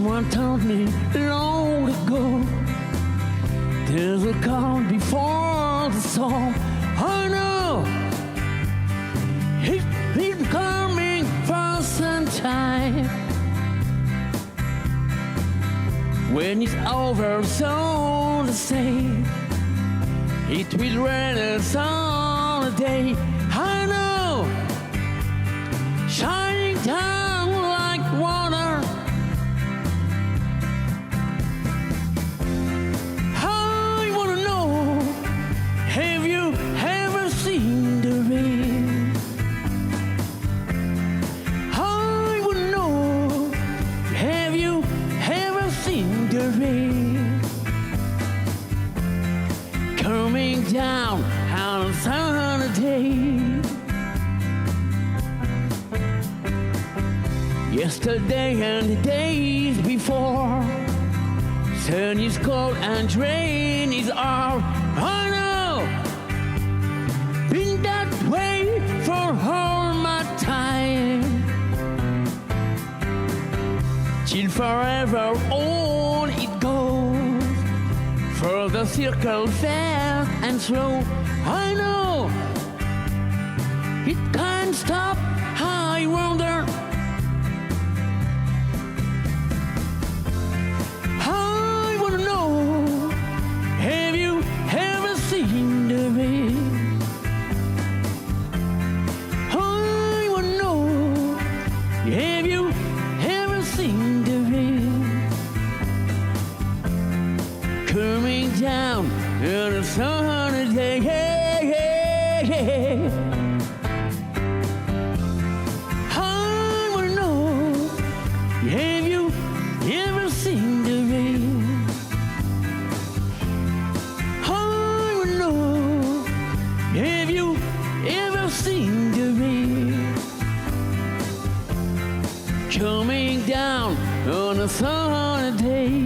Someone told me long ago, there's a calm before the storm. I know it's coming for some time. When it's over, so the same, it will rain us all the day. I know, shining down like water. I wanna know, have you ever seen the rain? I wanna know, have you ever seen the rain? Coming down on a sunny day. Yesterday and the days before, sun is cold and rain is hard. I know, been that way for all my time. Till forever on it goes, for the circle fast and slow. I know, it can't stop, I wonder. I wanna know, have you ever seen the rain? I wanna know, have you ever seen the rain? Coming down on a sunny day. Hey, hey, hey. I wanna know, have you ever seen the rain? I wanna know, have you ever seen the rain? Coming down on a sunny day.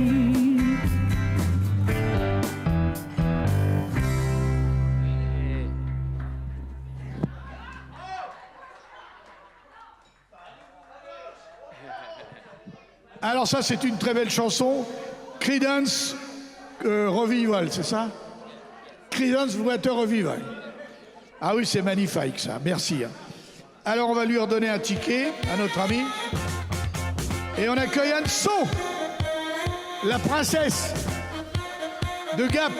Alors ça, c'est une très belle chanson. Creedence Revival, c'est ça? Creedence Water Revival. Ah oui, c'est magnifique ça, merci. Alors on va lui redonner un ticket à notre ami. Et on accueille Anso, la princesse de Gap.